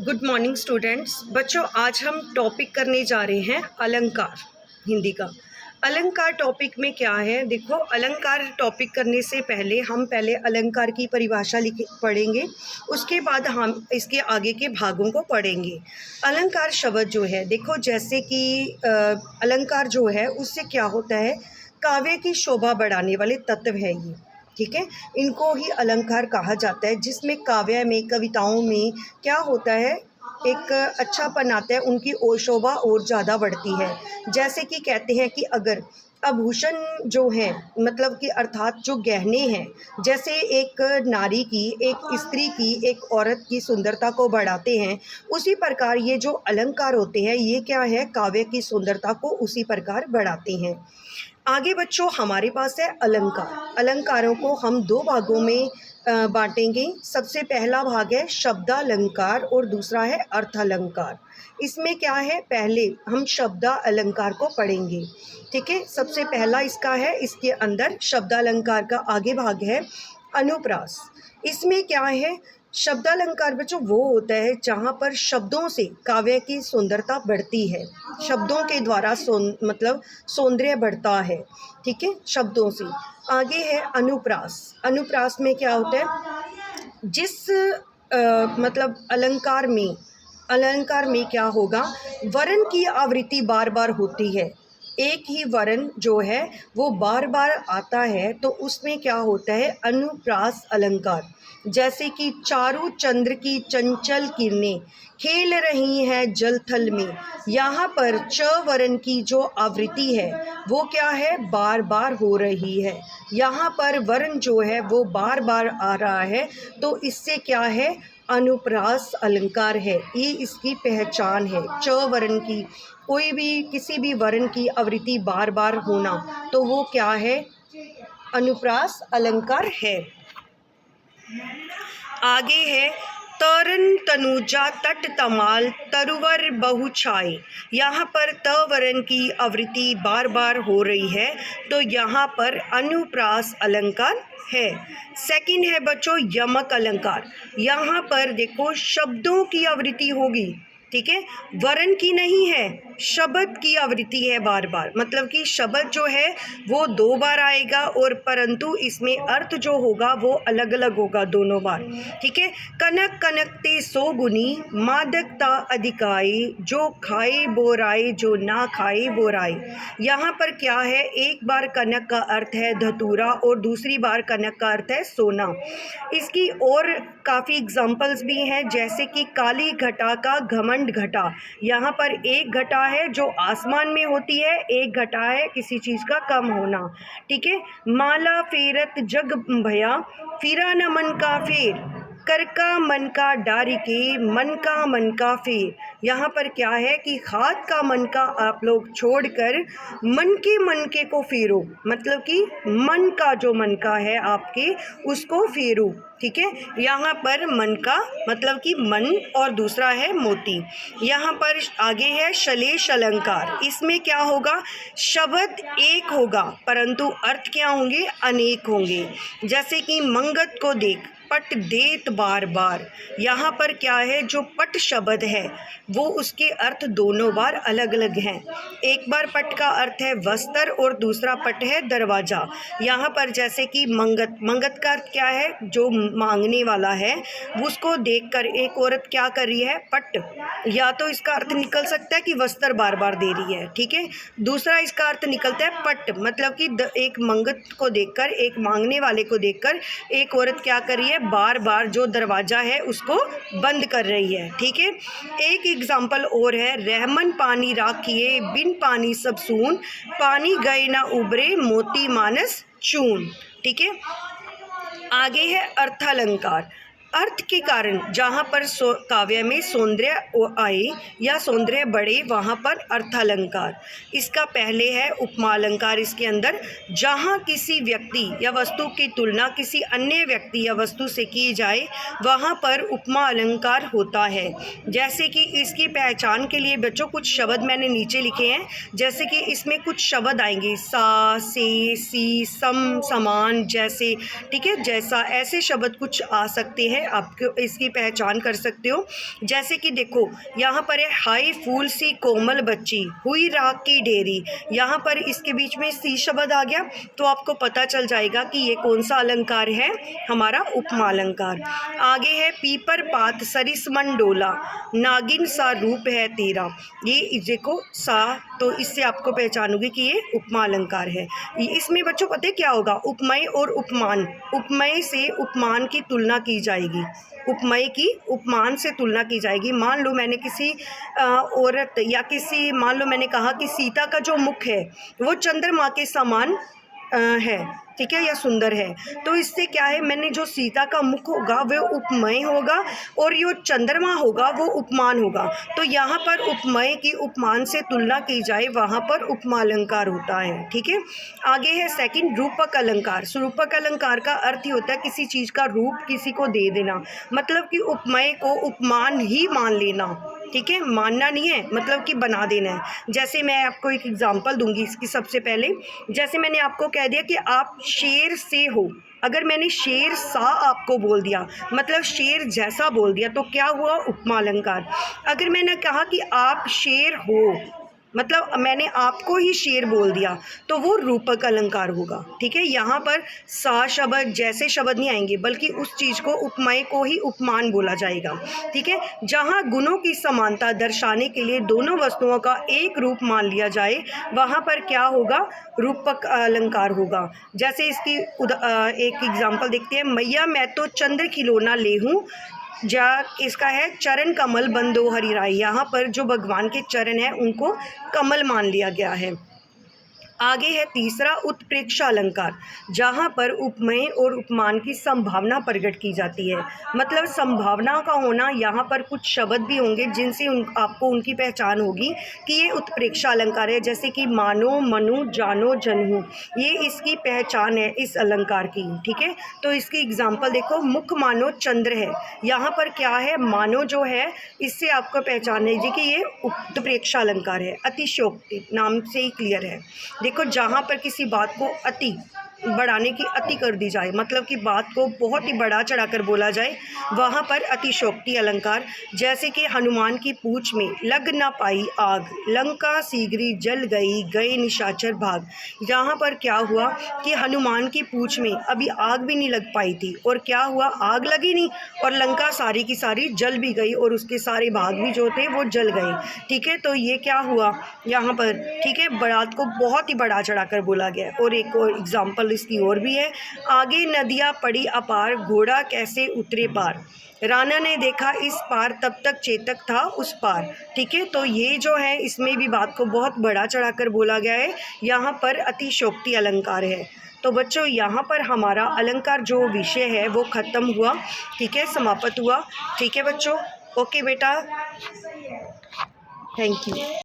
Good morning students. बच्चों, आज हम टॉपिक करने जा रहे हैं अलंकार, हिंदी का। अलंकार टॉपिक में क्या है, देखो, अलंकार टॉपिक करने से पहले हम अलंकार की परिभाषा पढ़ेंगे, उसके बाद हम इसके आगे के भागों को पढ़ेंगे। अलंकार शब्द जो है, देखो, जैसे कि अलंकार जो है उससे क्या होता है, काव्य की शोभा बढ़ाने वाले तत्व है ये, ठीक है। इनको ही अलंकार कहा जाता है, जिसमें काव्य में, कविताओं में क्या होता है, एक अच्छापन आता है, उनकी और शोभा और ज़्यादा बढ़ती है। जैसे कि कहते हैं कि अगर आभूषण जो है, मतलब कि अर्थात जो गहने हैं, जैसे एक नारी की, एक स्त्री की, एक औरत की सुंदरता को बढ़ाते हैं, उसी प्रकार ये जो अलंकार होते हैं, ये क्या है, काव्य की सुंदरता को उसी प्रकार बढ़ाते हैं। आगे बच्चों, हमारे पास है अलंकार। अलंकारों को हम दो भागों में बांटेंगे। सबसे पहला भाग है शब्दालंकार और दूसरा है अर्थालंकार। इसमें क्या है, पहले हम शब्दालंकार को पढ़ेंगे, ठीक है। सबसे पहला इसका है, इसके अंदर शब्दालंकार का आगे भाग है अनुप्रास। इसमें क्या है, शब्दालंकार बच्चों वो होता है जहाँ पर शब्दों से काव्य की सुंदरता बढ़ती है, शब्दों के द्वारा मतलब सौंदर्य बढ़ता है, ठीक है, शब्दों से। आगे है अनुप्रास। अनुप्रास में क्या होता है, जिस मतलब अलंकार में क्या होगा, वर्ण की आवृत्ति बार बार होती है, एक ही वर्ण जो है वो बार बार आता है, तो उसमें क्या होता है, अनुप्रास अलंकार। जैसे कि चारु चंद्र की चंचल किरणें खेल रही हैं जल थल में, यहाँ पर च वर्ण की जो आवृत्ति है वो क्या है, बार बार हो रही है, यहाँ पर वर्ण जो है वो बार बार आ रहा है, तो इससे क्या है, अनुप्रास अलंकार है, ये इसकी पहचान है। च वर्ण की, कोई भी किसी भी वर्ण की आवृत्ति बार बार होना, तो वो क्या है, अनुप्रास अलंकार है। आगे है तरन तनुजा तट तमाल तरुवर बहु छाए, यहाँ पर त वर्ण की आवृत्ति बार बार हो रही है, तो यहाँ पर अनुप्रास अलंकार है। सेकंड है बच्चों यमक अलंकार। यहाँ पर देखो शब्दों की आवृत्ति होगी, ठीक है, वर्ण की नहीं है, शब्द की आवृत्ति है बार बार, मतलब कि शब्द जो है वो दो बार आएगा, और परंतु इसमें अर्थ जो होगा वो अलग अलग होगा दोनों बार, ठीक है। कनक कनकते सो गुनी मादकता अधिकाई, जो खाए बोराए जो ना खाए बोराए। यहाँ पर क्या है, एक बार कनक का अर्थ है धतूरा और दूसरी बार कनक का अर्थ है सोना। इसकी और काफ़ी एग्जाम्पल्स भी हैं, जैसे कि काली घटा का घमंड घटा। यहाँ पर एक घटा है जो आसमान में होती है, एक घटा है किसी चीज़ का कम होना, ठीक है। माला फेरत जग भया फिरा न मन का फेर, कर का मन का डारी के मन का फेर। यहाँ पर क्या है कि हाथ का मन का आप लोग छोड़कर मन के को फेरो, मतलब कि मन का जो मन का है आपके, उसको फेरो, ठीक है। यहाँ पर मन का मतलब कि मन, और दूसरा है मोती। यहाँ पर आगे है शलेष अलंकार। इसमें क्या होगा, शब्द एक होगा परंतु अर्थ क्या होंगे, अनेक होंगे। जैसे कि मंगत को देख पट देत बार बार, यहाँ पर क्या है, जो पट शब्द है वो उसके अर्थ दोनों बार अलग अलग हैं। एक बार पट का अर्थ है वस्त्र और दूसरा पट है दरवाज़ा। यहाँ पर जैसे कि मंगत का अर्थ क्या है, जो मांगने वाला है, उसको देखकर एक औरत क्या कर रही है, पट, या तो इसका अर्थ निकल सकता है कि वस्त्र बार बार दे रही है, ठीक है। दूसरा इसका अर्थ निकलता है पट, मतलब कि एक मंगत को देखकर, एक मांगने वाले को देखकर एक औरत क्या कर रही है, बार बार जो दरवाज़ा है उसको बंद कर रही है, ठीक है। एक एग्जाम्पल और है, रहमन पानी राखिए बिन पानी सब सून, पानी गए ना उबरे मोती मानस चून, ठीक है। आगे है अर्थालंकार। अर्थ के कारण जहाँ पर काव्य में सौंदर्य आए या सौंदर्य बढ़े, वहाँ पर अर्थालंकार। इसका पहले है उपमा अलंकार। इसके अंदर जहाँ किसी व्यक्ति या वस्तु की तुलना किसी अन्य व्यक्ति या वस्तु से की जाए, वहाँ पर उपमा अलंकार होता है। जैसे कि इसकी पहचान के लिए बच्चों कुछ शब्द मैंने नीचे लिखे हैं, जैसे कि इसमें कुछ शब्द आएंगे, सा, से, सी, सम, समान, जैसे, ठीक है, जैसा, ऐसे शब्द कुछ आ सकते हैं है, आपको इसकी पहचान कर सकते हो। जैसे कि देखो यहाँ पर है हाई फूल सी कोमल बच्ची हुई राख की डेरी, यहाँ पर इसके बीच में सी शब्द आ गया तो आपको पता चल जाएगा कि ये कौन सा अलंकार है, हमारा उपमा अलंकार। आगे है पीपर पात सरिस मन डोला नागिन सा रूप है तेरा, ये देखो सा, तो इससे आपको पहचान होगी कि ये उपमा अलंकार है। इसमें बच्चों पता है क्या होगा, उपमेय और उपमान, उपमेय से उपमान की तुलना की जाएगी, उपमेय की उपमान से तुलना की जाएगी। मान लो मैंने किसी औरत या किसी, मान लो मैंने कहा कि सीता का जो मुख है वो चंद्रमा के समान है, ठीक है, या सुंदर है, तो इससे क्या है, मैंने जो सीता का मुख होगा वो उपमेय होगा और जो चंद्रमा होगा वो उपमान होगा। तो यहाँ पर उपमेय की उपमान से तुलना की जाए, वहाँ पर उपमा अलंकार होता है, ठीक है। आगे है सेकंड रूपक अलंकार। रूपक अलंकार का अर्थ ही होता है किसी चीज़ का रूप किसी को दे देना, मतलब कि उपमेय को उपमान ही मान लेना, ठीक है, मानना नहीं है, मतलब कि बना देना है। जैसे मैं आपको एक एग्जांपल दूंगी इसकी। सबसे पहले जैसे मैंने आपको कह दिया कि आप शेर से हो, अगर मैंने शेर सा आपको बोल दिया, मतलब शेर जैसा बोल दिया, तो क्या हुआ, उपमा अलंकार। अगर मैंने कहा कि आप शेर हो, मतलब मैंने आपको ही शेर बोल दिया, तो वो रूपक अलंकार होगा, ठीक है। यहाँ पर सा शब्द जैसे शब्द नहीं आएंगे, बल्कि उस चीज़ को, उपमेय को ही उपमान बोला जाएगा, ठीक है। जहाँ गुणों की समानता दर्शाने के लिए दोनों वस्तुओं का एक रूप मान लिया जाए, वहाँ पर क्या होगा, रूपक अलंकार होगा। जैसे इसकी एक एग्जाम्पल देखते हैं, मैया मैं तो चंद्र खिलौना ले हूँ, जा इसका है चरण कमल बंदो हरि राय, यहाँ पर जो भगवान के चरण हैं उनको कमल मान लिया गया है। आगे है तीसरा उत्प्रेक्षा अलंकार, जहाँ पर उपमेय और उपमान की संभावना प्रकट की जाती है, मतलब संभावना का होना। यहाँ पर कुछ शब्द भी होंगे जिनसे आपको उनकी पहचान होगी कि ये उत्प्रेक्षा अलंकार है, जैसे कि मानो मनु जानो जनहु, ये इसकी पहचान है इस अलंकार की, ठीक है। तो इसकी एग्जाम्पल देखो, मुख मानो चंद्र है, यहाँ पर क्या है, मानो जो है, इससे आपको पहचान है कि ये उत्प्रेक्षा अलंकार है। अतिशयोक्ति नाम से ही क्लियर है। देखो जहाँ पर किसी बात को अति बढ़ाने की अति कर दी जाए, मतलब कि बात को बहुत ही बढ़ा चढ़ाकर बोला जाए, वहाँ पर अतिशयोक्ति अलंकार। जैसे कि हनुमान की पूंछ में लग ना पाई आग, लंका शीघ्र जल गई, गए निशाचर भाग। यहाँ पर क्या हुआ कि हनुमान की पूंछ में अभी आग भी नहीं लग पाई थी, और क्या हुआ, आग लगी नहीं और लंका सारी की सारी जल भी गई और उसके सारे भाग भी जो थे वो जल गए, ठीक है। तो ये क्या हुआ यहाँ पर, ठीक है, बात को बहुत ही बढ़ा चढ़ाकर बोला गया। और एक और एग्जाम्पल इसकी और भी है, आगे नदियाँ पड़ी अपार, घोड़ा कैसे उतरे पार, राणा ने देखा इस पार, तब तक चेतक था उस पार, ठीक है। तो ये जो है इसमें भी बात को बहुत बढ़ा चढ़ाकर बोला गया है, यहाँ पर अतिशयोक्ति अलंकार है। तो बच्चों यहाँ पर हमारा अलंकार जो विषय है वो ख़त्म हुआ, ठीक है, समाप्त हुआ, ठीक है बच्चों। ओके बेटा, थैंक यू।